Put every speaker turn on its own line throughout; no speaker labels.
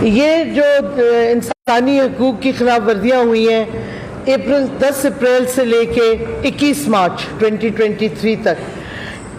ये जो इंसानी हकूक़ की खिलाफ वर्जियाँ हुई हैं 10 अप्रैल से लेके 21 मार्च 2023 तक,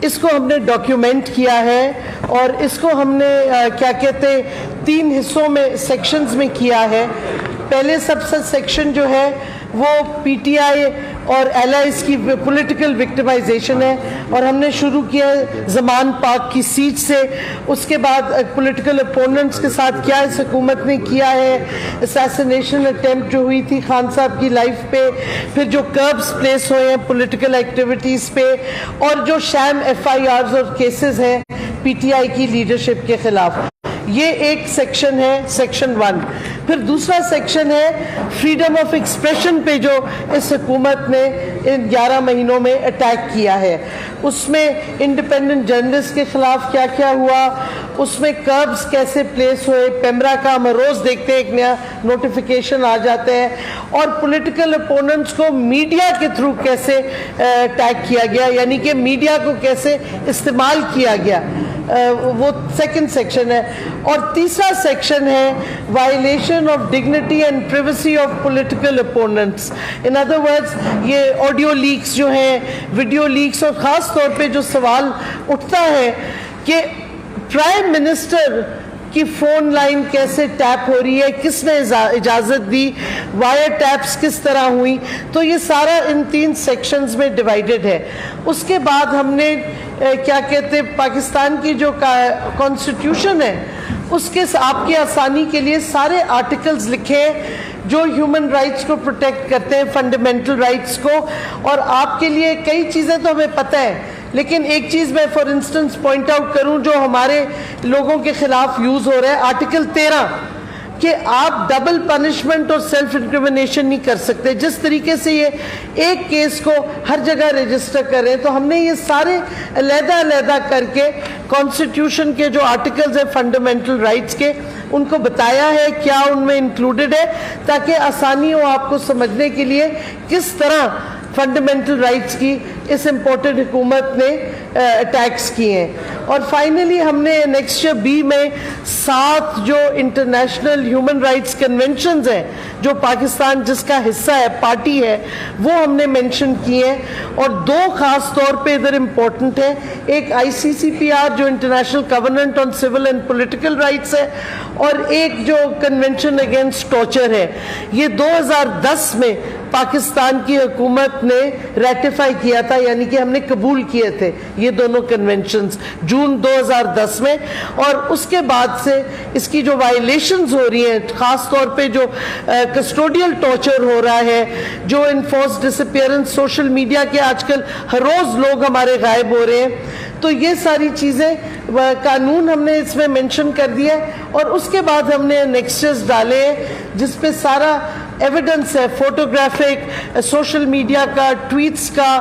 इसको हमने डॉक्यूमेंट किया है और इसको हमने क्या कहते हैं 3 हिस्सों में, सेक्शंस में किया है। पहले सबसे सेक्शन जो है वो पीटीआई और एलाइज की पॉलिटिकल विक्टिमाइजेशन है और हमने शुरू किया ज़मान पाक की सीट से। उसके बाद पॉलिटिकल अपोनेंट्स के साथ क्या इस हुकूमत ने किया है, असैसिनेशन अटेम्प्ट जो हुई थी खान साहब की लाइफ पे, फिर जो कर्ब्स प्लेस हुए हैं पॉलिटिकल एक्टिविटीज़ पे, और जो शैम FIRs और केसेस हैं पीटीआई की लीडरशिप के खिलाफ। ये एक सेक्शन है, सेक्शन 1। फिर दूसरा सेक्शन है फ्रीडम ऑफ एक्सप्रेशन पे जो इस हुकूमत ने इन 11 महीनों में अटैक किया है। उसमें इंडिपेंडेंट जर्नलिस्ट के खिलाफ क्या क्या हुआ, उसमें कर्ब्स कैसे प्लेस हुए, पेमरा का हम रोज़ देखते हैं एक नया नोटिफिकेशन आ जाते हैं, और पॉलिटिकल अपोनेंट्स को मीडिया के थ्रू कैसे अटैक किया गया, यानी कि मीडिया को कैसे इस्तेमाल किया गया, वो सेकंड सेक्शन है। और तीसरा सेक्शन है violation of dignity and privacy of political opponents. In other words ये ऑडियो लीक्स जो हैं, वीडियो लीक्स, और ख़ास तौर पे जो सवाल उठता है कि प्राइम मिनिस्टर की फ़ोन लाइन कैसे टैप हो रही है, किसने इजाज़त दी, वायर टैप्स किस तरह हुई, तो ये सारा इन 3 सेक्शंस में डिवाइडेड है। उसके बाद हमने क्या कहते हैं पाकिस्तान की जो कॉन्स्टिट्यूशन है उसके आपकी आसानी के लिए सारे आर्टिकल्स लिखे हैं जो ह्यूमन राइट्स को प्रोटेक्ट करते हैं, फंडामेंटल राइट्स को। और आपके लिए कई चीज़ें तो हमें पता है, लेकिन एक चीज़ मैं फॉर इंस्टेंस पॉइंट आउट करूं जो हमारे लोगों के खिलाफ यूज़ हो रहा है, आर्टिकल 13, कि आप डबल पनिशमेंट और सेल्फ इंक्रिमिनेशन नहीं कर सकते। जिस तरीके से ये एक केस को हर जगह रजिस्टर कर रहे हैं, तो हमने ये सारे अलग-अलग करके कॉन्स्टिट्यूशन के जो आर्टिकल्स हैं फंडामेंटल राइट्स के, उनको बताया है क्या उनमें इंक्लूडेड है, ताकि आसानी हो आपको समझने के लिए किस तरह फंडामेंटल राइट्स की इस इम्पोर्टेंट हुकूमत ने अटैक्स किए हैं। और फाइनली हमने नेक्स्ट बी में 7 जो इंटरनेशनल ह्यूमन राइट्स कन्वेंशंस हैं जो पाकिस्तान जिसका हिस्सा है, पार्टी है, वो हमने मेंशन किए हैं। और 2 खास तौर पे इधर इम्पोर्टेंट है, एक ICCPR जो international covenant on civil and political rights है, और एक जो कन्वेंशन अगेंस्ट टॉर्चर है। ये 2010 में पाकिस्तान की हुकूमत ने रेटिफाई किया था, यानी कि हमने कबूल किए थे ये दोनों कन्वेंशंस जून 2010 में। और उसके बाद से इसकी जो वायलेशंस हो रही हैं, खास तौर पे जो कस्टोडियल टॉर्चर हो रहा है, जो इनफोर्स डिसअपीयरेंस, सोशल मीडिया के आजकल हर रोज़ लोग हमारे गायब हो रहे हैं, तो ये सारी चीज़ें कानून हमने इसमें मेंशन कर दिया है। और उसके बाद हमने नेक्स्ट्स डाले हैं जिस पे सारा एविडेंस है, फोटोग्राफिक, सोशल मीडिया का, ट्वीट्स का,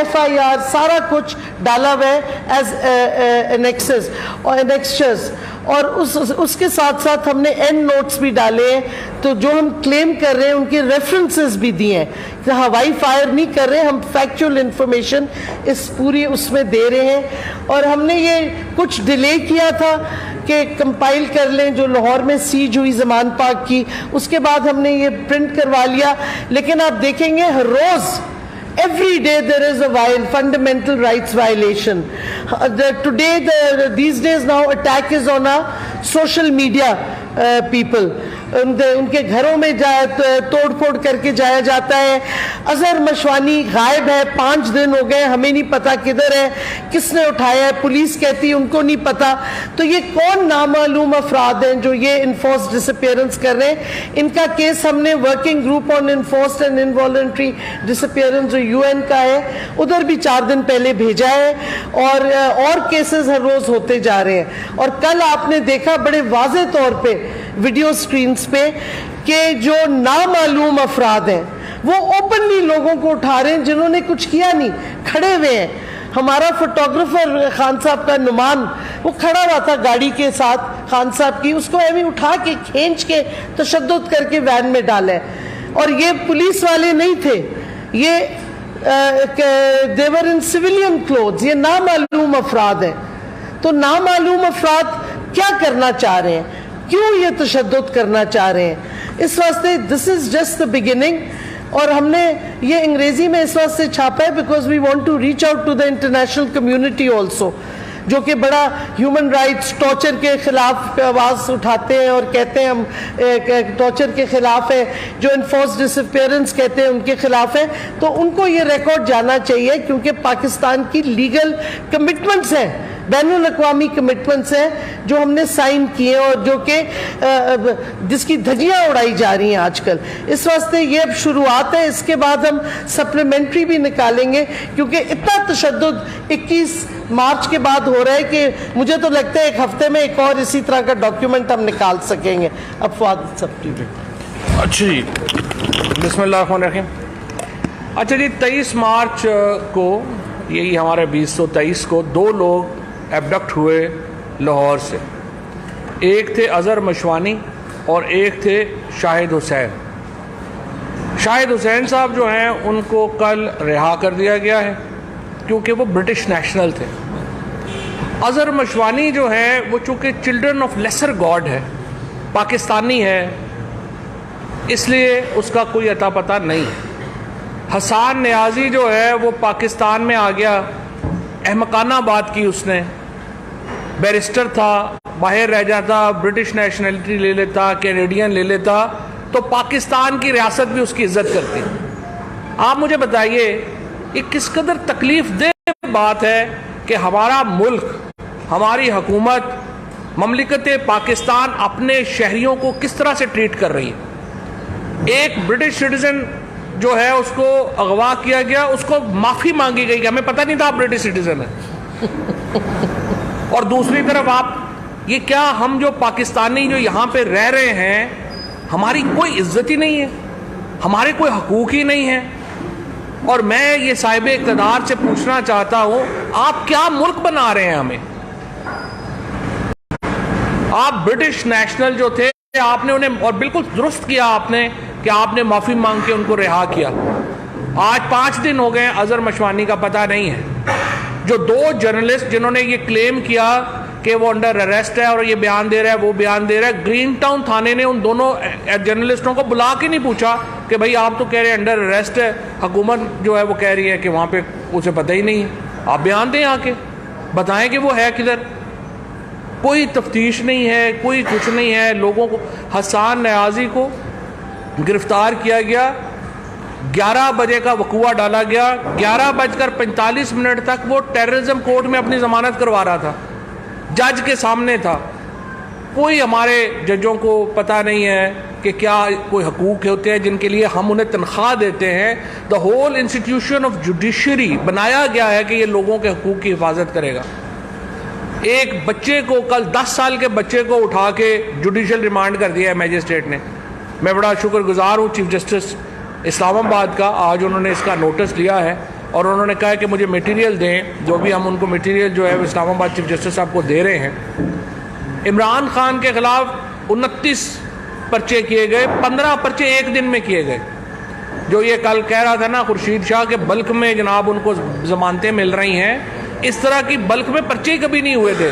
FIR, सारा कुछ डाला हुआ है एज एनेक्सेस और एनेक्स्चर्स। और उसके साथ साथ हमने एंड नोट्स भी डाले हैं, तो जो हम क्लेम कर रहे हैं उनके रेफरेंसेस भी दिए हैं। तो हवाई फायर नहीं कर रहे, हम फैक्चुअल इंफॉर्मेशन इस पूरी उसमें दे रहे हैं। और हमने ये कुछ डिले किया था कि कंपाइल कर लें जो लाहौर में सीज हुई ज़मान पाक की, उसके बाद हमने ये प्रिंट करवा लिया। लेकिन आप देखेंगे हर रोज़ every day there is a fundamental rights violation. These days now attack is on our social media people. उनके घरों में तोड़ फोड़ करके जाया जाता है। अजहर मशवानी गायब है, 5 दिन हो गए, हमें नहीं पता किधर है, किसने उठाया है, पुलिस कहती है उनको नहीं पता। तो ये कौन नामालूम अफराद हैं जो ये इनफोर्स डिसअपीयरेंस कर रहे हैं? इनका केस हमने working group on enforced and involuntary disappearance जो UN का है, उधर भी 4 दिन पहले भेजा है। और केसेस हर रोज होते जा रहे हैं। और कल आपने देखा बड़े वाज़े तौर पे वीडियो स्क्रीन्स पे कि जो नामालूम अफराद हैं वो ओपनली लोगों को उठा रहे हैं जिन्होंने कुछ किया नहीं, खड़े हुए हैं। हमारा फोटोग्राफर खान साहब का नुमान, वो खड़ा हुआ था गाड़ी के साथ खान साहब की, उसको ऐसे उठा के खींच के तशद्दुद करके वैन में डाले। और ये पुलिस वाले नहीं थे, ये देवर इन सिविलियन क्लोथ्स, ये नामालूम अफराद हैं। तो नामालूम अफराद क्या करना चाह रहे हैं? क्यों ये तशद्दुद करना चाह रहे हैं। इस वास्ते this is just the beginning. और हमने ये अंग्रेज़ी में इस वास्ते छापा है because we want to reach out to the international community also, जो कि बड़ा ह्यूमन राइट्स टॉर्चर के ख़िलाफ़ आवाज़ उठाते हैं और कहते हैं हम टॉर्चर के ख़िलाफ़ है, जो इन्फोर्स डिसअपीयरेंस कहते हैं उनके ख़िलाफ़ है। तो उनको ये रिकॉर्ड जाना चाहिए क्योंकि पाकिस्तान की लीगल कमिटमेंट्स हैं, बैनुल अक़वामी कमिटमेंट्स हैं जो हमने साइन किए और जो कि जिसकी धज्जियाँ उड़ाई जा रही हैं आजकल। इस वास्ते ये अब शुरुआत है, इसके बाद हम सप्लीमेंट्री भी निकालेंगे क्योंकि इतना तशद्दुद 21 मार्च के बाद हो रहा है कि मुझे तो लगता है एक हफ्ते में एक और इसी तरह का डॉक्यूमेंट हम निकाल सकेंगे। अब फवाद सब्टी।
अच्छा जी, बिस्मिल्लाहिर्रहमानिर्रहीम। अच्छा जी, 23 मार्च को, यही हमारे 2023 को 2 लोग एबडक्ट हुए लाहौर से। एक थे अज़हर मशवानी और एक थे शाहिद हुसैन। शाहिद हुसैन साहब जो हैं उनको कल रिहा कर दिया गया है क्योंकि वो ब्रिटिश नेशनल थे। अज़हर मशवानी जो है वो चूँकि चिल्ड्रन ऑफ लेसर गॉड है, पाकिस्तानी है, इसलिए उसका कोई अता पता नहीं। हसन नियाज़ी जो है वो पाकिस्तान में आ गया, अहमकाना बात की उसने, बैरिस्टर था, बाहर रह जाता, ब्रिटिश नेशनलिटी ले लेता, कैनेडियन ले लेता, तो पाकिस्तान की रियासत भी उसकी इज्जत करती। आप मुझे बताइए ये किस कदर तकलीफ दे बात है कि हमारा मुल्क, हमारी हुकूमत, ममलिकत पाकिस्तान अपने शहरियों को किस तरह से ट्रीट कर रही है। एक ब्रिटिश सिटीजन जो है उसको अगवा किया गया, उसको माफ़ी मांगी गई कि हमें पता नहीं था आप ब्रिटिश सिटीजन है। और दूसरी तरफ आप ये क्या, हम जो पाकिस्तानी जो यहाँ पे रह रहे हैं, हमारी कोई इज्जत ही नहीं है, हमारे कोई हकूक़ ही नहीं है। और मैं ये साहिब इक़्तिदार से पूछना चाहता हूँ, आप क्या मुल्क बना रहे हैं हमें? आप ब्रिटिश नेशनल जो थे, आपने उन्हें, और बिल्कुल दुरुस्त किया आपने कि आपने माफ़ी मांग के उनको रिहा किया। आज 5 दिन हो गए, अज़हर मशवानी का पता नहीं है। जो 2 जर्नलिस्ट जिन्होंने ये क्लेम किया कि वो अंडर अरेस्ट है और ये बयान दे रहा है, वो बयान दे रहा है, ग्रीन टाउन थाने ने उन दोनों जर्नलिस्टों को बुला के नहीं पूछा कि भाई आप तो कह रहे हैं अंडर अरेस्ट है, हुकूमत जो है वो कह रही है कि वहाँ पे उसे पता ही नहीं है, आप बयान दें आके, बताएं कि वो है किधर। कोई तफ्तीश नहीं है, कोई कुछ नहीं है। लोगों को, हसन नियाज़ी को गिरफ्तार किया गया, 11 बजे का वकूआ डाला गया, 11:45 तक वो टेररिज्म कोर्ट में अपनी जमानत करवा रहा था, जज के सामने था। कोई हमारे जजों को पता नहीं है कि क्या कोई हकूक़ होते हैं जिनके लिए हम उन्हें तनख्वाह देते हैं। The whole institution of judiciary बनाया गया है कि ये लोगों के हकूक़ की हिफाजत करेगा। एक बच्चे को, कल 10 साल के बच्चे को उठा के जुडिशल रिमांड कर दिया है मैजिस्ट्रेट ने। मैं बड़ा शुक्रगुजार हूँ चीफ जस्टिस इस्लामाबाद का, आज उन्होंने इसका नोटिस लिया है और उन्होंने कहा कि मुझे मटेरियल दें, जो भी हम उनको मटेरियल जो है वो इस्लामाबाद चीफ जस्टिस साहब को दे रहे हैं। इमरान खान के ख़िलाफ़ 29 पर्चे किए गए, 15 पर्चे एक दिन में किए गए। जो ये कल कह रहा था ना खुर्शीद शाह के बल्क में जनाब उनको जमानतें मिल रही हैं, इस तरह की बल्क में पर्चे कभी नहीं हुए थे।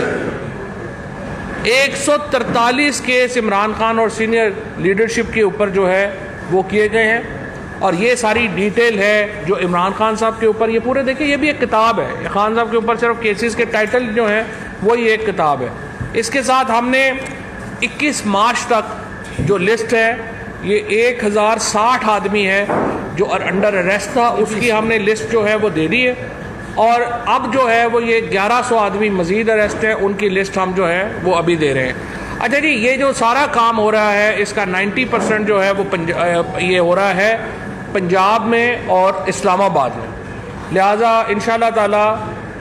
143 केस इमरान खान और सीनियर लीडरशिप के ऊपर जो है वो किए गए हैं और ये सारी डिटेल है जो इमरान खान साहब के ऊपर। ये पूरे देखिए, ये भी एक किताब है, खान साहब के ऊपर सिर्फ केसेस के टाइटल जो हैं वही एक किताब है। इसके साथ हमने 21 मार्च तक जो लिस्ट है, ये 1060 आदमी है जो अंडर अरेस्ट था, उसकी हमने लिस्ट जो है वो दे दी है। और अब जो है वो ये 1100 आदमी मज़ीद अरेस्ट हैं, उनकी लिस्ट हम जो है वो अभी दे रहे हैं। अच्छा जी, ये जो सारा काम हो रहा है इसका 90% जो है वो ये हो रहा है पंजाब में और इस्लामाबाद में। लिहाजा इंशाअल्लाह ताला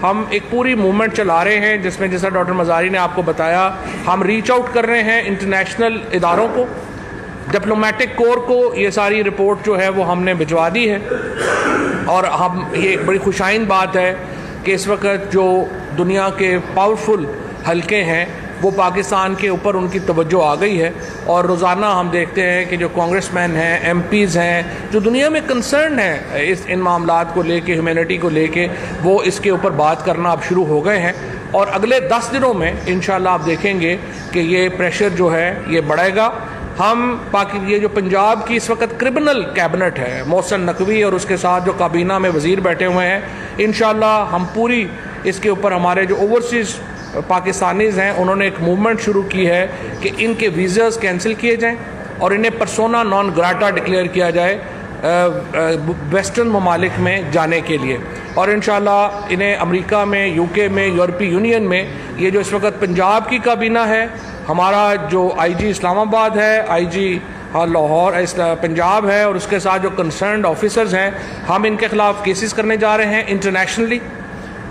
हम एक पूरी मूवमेंट चला रहे हैं जिसमें, जैसा डॉक्टर मज़ारी ने आपको बताया, हम रीच आउट कर रहे हैं इंटरनेशनल इदारों को, डिप्लोमेटिक कोर को। ये सारी रिपोर्ट जो है वो हमने भिजवा दी है और हम, ये एक बड़ी खुशाइन बात है कि इस वक्त जो दुनिया के पावरफुल हलके हैं वो पाकिस्तान के ऊपर उनकी तवज्जो आ गई है और रोज़ाना हम देखते हैं कि जो कांग्रेसमैन हैं, एमपीज़ हैं, जो दुनिया में कंसर्न है इन मामलात को लेके, ह्यूमैनिटी को लेके, वो इसके ऊपर बात करना अब शुरू हो गए हैं। और अगले 10 दिनों में इंशाल्लाह आप देखेंगे कि ये प्रेशर जो है ये बढ़ेगा। हम बाकी ये जो पंजाब की इस वक्त क्रिमिनल कैबिनेट है, मोहसिन नकवी और उसके साथ जो काबीना में वज़ीर बैठे हुए हैं, इंशाल्लाह हम पूरी इसके ऊपर हमारे जो ओवरसीज़ पाकिस्तानीज़ हैं उन्होंने एक मूवमेंट शुरू की है कि इनके वीज़ास कैंसिल किए जाएं और इन्हें पर्सोना नॉन ग्राटा डिक्लेयर किया जाए वेस्टर्न ममालिक में जाने के लिए। और इंशाल्लाह इन्हें अमेरिका में, यूके में, यूरोपीय यूनियन में ये जो इस वक्त पंजाब की काबीना है, हमारा जो आईजी इस्लामाबाद है, आईजी लाहौर पंजाब है और उसके साथ जो कंसर्न्ड ऑफिसर्स हैं, हम इनके ख़िलाफ़ केसेस करने जा रहे हैं इंटरनेशनली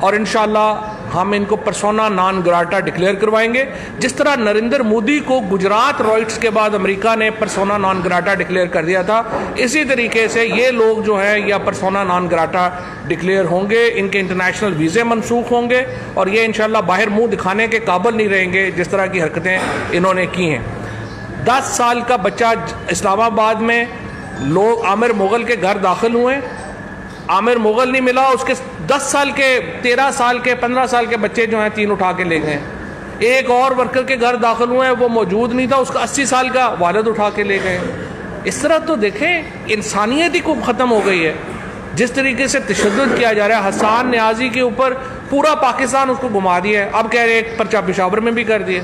और इंशाल्लाह हम इनको पर्सोना नॉन ग्राटा डिक्लेयर करवाएंगे। जिस तरह नरेंद्र मोदी को गुजरात रॉयट्स के बाद अमेरिका ने पर्सोना नॉन ग्राटा डिक्लेयर कर दिया था, इसी तरीके से ये लोग जो हैं या पर्सोना नॉन ग्राटा डिक्लेयर होंगे, इनके इंटरनेशनल वीज़े मनसूख होंगे और ये इंशाल्लाह बाहर मुंह दिखाने के काबिल नहीं रहेंगे जिस तरह की हरकतें इन्होंने की हैं। 10 साल का बच्चा इस्लामाबाद में लोग आमिर मुग़ल के घर दाखिल हुए, आमिर मुग़ल नहीं मिला, उसके 10 साल के, 13 साल के, 15 साल के बच्चे जो हैं 3 उठा के ले गए। एक और वर्कर के घर दाखिल हुए, वो मौजूद नहीं था, उसका 80 साल का वालिद उठा के ले गए। इस तरह तो देखें इंसानियत ही को ख़त्म हो गई है। जिस तरीके से तशद्दुद किया जा रहा है, हसन न्याजी के ऊपर पूरा पाकिस्तान उसको घुमा दिया है, अब कह रहे हैं पर्चा पेशावर में भी कर दिया।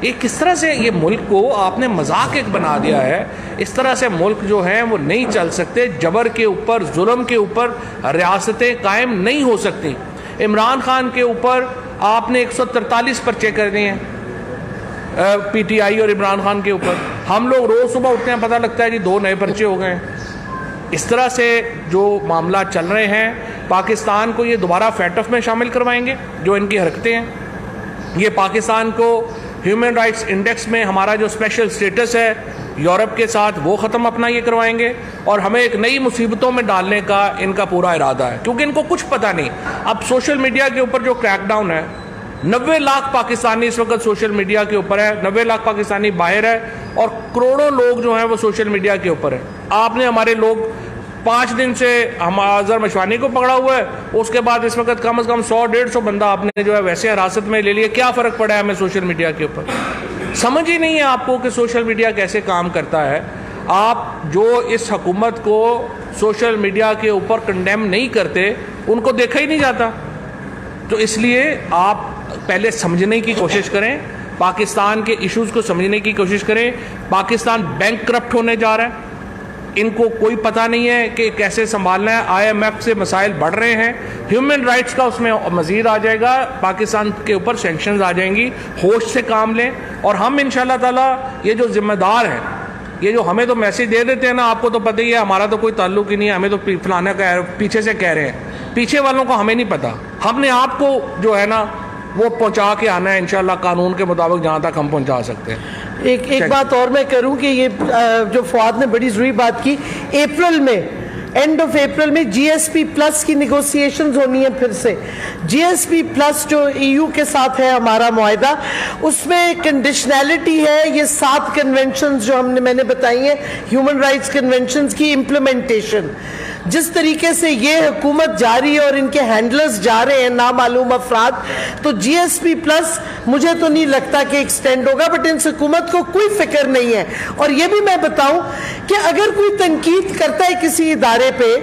ये किस तरह से ये मुल्क को आपने मजाक एक बना दिया है। इस तरह से मुल्क जो है वो नहीं चल सकते। जबर के ऊपर, जुल्म के ऊपर रियासतें कायम नहीं हो सकती। इमरान खान के ऊपर आपने 143 पर्चे कर दिए हैं, पीटीआई और इमरान खान के ऊपर। हम लोग रोज़ सुबह उठते हैं, पता लगता है जी 2 नए पर्चे हो गए। इस तरह से जो मामला चल रहे हैं, पाकिस्तान को ये दोबारा फैटफ में शामिल करवाएंगे जो इनकी हरकतें हैं। ये पाकिस्तान को ह्यूमन राइट्स इंडेक्स में हमारा जो स्पेशल स्टेटस है यूरोप के साथ वो ख़त्म अपना ये करवाएंगे और हमें एक नई मुसीबतों में डालने का इनका पूरा इरादा है, क्योंकि इनको कुछ पता नहीं। अब सोशल मीडिया के ऊपर जो क्रैकडाउन है, 90 लाख पाकिस्तानी इस वक्त सोशल मीडिया के ऊपर है, 90 लाख पाकिस्तानी बाहर है और करोड़ों लोग जो हैं वो सोशल मीडिया के ऊपर है। आपने हमारे लोग 5 दिन से हम अजहर मशवानी को पकड़ा हुआ है, उसके बाद इस वक्त कम से कम 100-150 बंदा आपने जो है वैसे हिरासत में ले लिया। क्या फ़र्क पड़ा है हमें सोशल मीडिया के ऊपर? समझ ही नहीं है आपको कि सोशल मीडिया कैसे काम करता है। आप जो इस हुकूमत को सोशल मीडिया के ऊपर कंडेम नहीं करते, उनको देखा ही नहीं जाता। तो इसलिए आप पहले समझने की कोशिश करें, पाकिस्तान के इश्यूज़ को समझने की कोशिश करें। पाकिस्तान बैंकक्रप्ट होने जा रहा है, इनको कोई पता नहीं है कि कैसे संभालना है। IMF से मसाइल बढ़ रहे हैं, ह्यूमन राइट्स का उसमें मज़ीद आ जाएगा, पाकिस्तान के ऊपर सैंक्शंस आ जाएंगी। होश से काम लें और हम इंशाल्लाह ताला ये जो जिम्मेदार हैं, ये जो हमें तो मैसेज दे देते हैं ना, आपको तो पता ही है, हमारा तो कोई ताल्लुक ही नहीं है, हमें तो फलाना का पीछे से कह रहे हैं, पीछे वालों को हमें नहीं पता। हमने आपको जो है ना वो पहुंचा के आना है इंशाल्लाह, कानून के मुताबिक जहां तक हम पहुंचा सकते हैं।
एक बात और मैं करूं कि ये जो फवाद ने बड़ी ज़रूरी बात की, अप्रैल में, एंड ऑफ अप्रैल में GSP प्लस की निगोसिएशंस होनी है फिर से। GSP प्लस जो EU के साथ है हमारा मुआहदा, उसमें कंडीशनैलिटी है ये 7 कन्वेंशंस जो मैंने बताई हैं, ह्यूमन राइट्स कन्वेंशंस की इम्प्लीमेंटेशन। जिस तरीके से ये हुकूमत जा रही है और इनके हैंडलर्स जा रहे हैं नामालूम अफराद, तो GSP प्लस मुझे तो नहीं लगता कि एक्सटेंड होगा, बट इन हुकूमत को कोई फिक्र नहीं है। और ये भी मैं बताऊं कि अगर कोई तनकीद करता है किसी इदारे पे,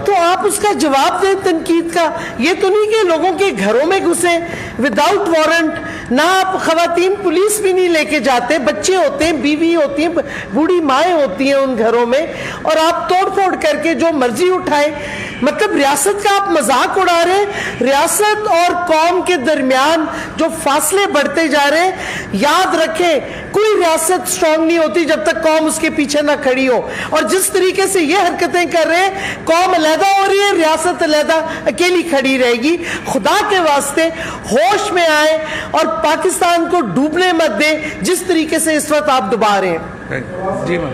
तो आप उसका जवाब दें तनकीद का। ये तो नहीं कि लोगों के घरों में घुसे विदाउट वारंट, ना आप खवातीन पुलिस भी नहीं लेके जाते, बच्चे होते हैं, बीवी होती हैं, बूढ़ी माएँ होती हैं उन घरों में, और आप तोड़ फोड़ करके जो मर्जी उठाए। मतलब रियासत का आप मजाक उड़ा रहे हैं। रियासत और कौम के दरमियान जो फासले बढ़ते जा रहे हैं, याद रखें कोई रियासत स्ट्रांग नहीं होती जब तक कौम उसके पीछे ना खड़ी हो। और जिस तरीके से ये हरकतें कर रहे हैं, कौम अलहदा हो रही है, रियासत अलहदा अकेली खड़ी रहेगी। खुदा के वास्ते होश में आए और पाकिस्तान को डूबने मत दें जिस तरीके से इस वक्त आप डुबा रहे हैं।
जी मैम।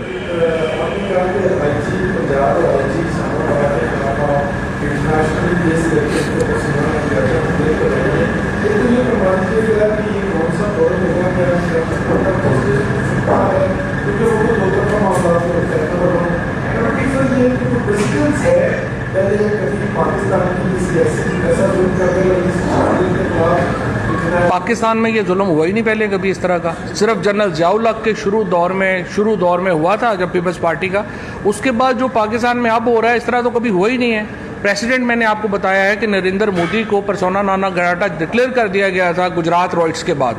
पाकिस्तान की सियासी ऐसा
पाकिस्तान में ये जुल्म हुआ ही नहीं पहले कभी इस तरह का। सिर्फ जनरल ज़ियाउल हक के शुरू दौर में हुआ था जब पीपल्स पार्टी का, उसके बाद जो पाकिस्तान में अब हो रहा है इस तरह तो कभी हुआ ही नहीं है। प्रेसिडेंट मैंने आपको बताया है कि नरेंद्र मोदी को पर्सोना नॉन ग्राटा डिक्लेयर कर दिया गया था गुजरात रॉयट्स के बाद।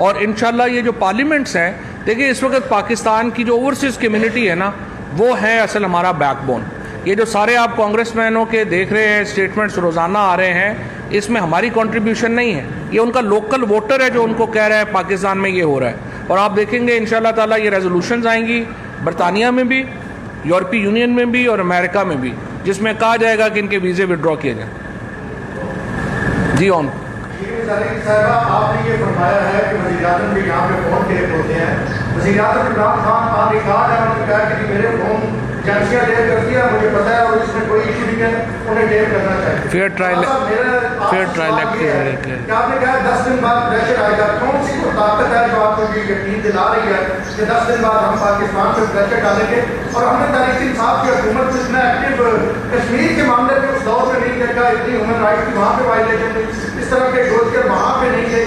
और इंशाल्लाह ये जो पार्लियामेंट्स हैं, देखिए इस वक्त पाकिस्तान की जो ओवरसीज़ कम्युनिटी है ना, वो है असल हमारा बैकबोन। ये जो सारे आप कांग्रेसमैनों के देख रहे हैं स्टेटमेंट्स रोज़ाना आ रहे हैं, इसमें हमारी कंट्रीब्यूशन नहीं है। ये उनका लोकल वोटर है जो उनको कह रहा है पाकिस्तान में ये हो रहा है। और आप देखेंगे इंशाल्लाह ताला ये रेजोल्यूशंस आएंगी बरतानिया में भी, यूरोपीय यूनियन में भी और अमेरिका में भी, जिसमें कहा जाएगा कि इनके वीज़े विड्रॉ किए जाए। जी ऑन
आपने ये फरमाया है कि वज़ीर-ए-आज़म के यहाँ पे फ़ोन टेप होते हैं। वज़ीर-ए-आज़म इमरान खान आपने कहा है, उन्होंने कहा कि मेरे फ़ोन एजेंसियाँ टेप करती है, मुझे पता है और इसमें कोई इशू नहीं है, उन्हें टेप करना चाहिए।
फेयर ट्रायल एक्ट
क्या आपने कहा 10 दिन बाद प्रेशर आएगा? कौन सी ताकत है जो आपको ये यकीन दिला रही है कि 10 दिन बाद हम पाकिस्तान पे प्रेशर डालेंगे? और हमने तहरीक इंसाफ की हुकूमत को इतना एक्टिव कश्मीर के मामले में उस दौर में नहीं देखा, इतनी ह्यूमन राइट्स की वहाँ पे वायलेशन हुई, इस तरह के डोजर वहाँ पे नहीं थे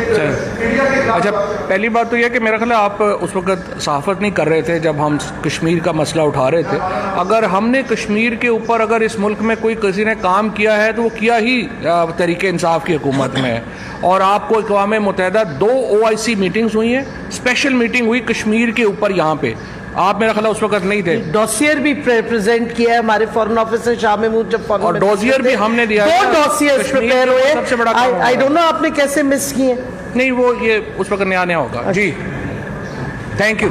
इंडिया के खिलाफ।
अच्छा, पहली बात तो यह कि मेरा ख्याल है आप उस वक्त सहाफ़त नहीं कर रहे थे जब हम कश्मीर का मसला उठा रहे थे। अगर हमने कश्मीर के ऊपर अगर इस मुल्क में कोई किसी ने काम किया है तो वो किया ही तहरीक इंसाफ की हुकूमत में है। और आपको अक़वाम मुत्तहिदा 2 OIC मीटिंग्स हुई हैं, स्पेशल मीटिंग हुई कश्मीर के ऊपर यहाँ पे, आप मेरा ख्याल उस वक्त नहीं थे।
डॉसियर भी प्रेजेंट किया है हमारे फॉरेन ऑफिस ने, शाह महमूद जब फॉरेन
और डॉसियर भी हमने दिया,
2 डॉसियर्स प्रिपेयर हुए।
सबसे बड़ा
आई डोंट नो आपने कैसे मिस किए।
नहीं, वो ये उस वक्त नया होगा। जी, थैंक यू।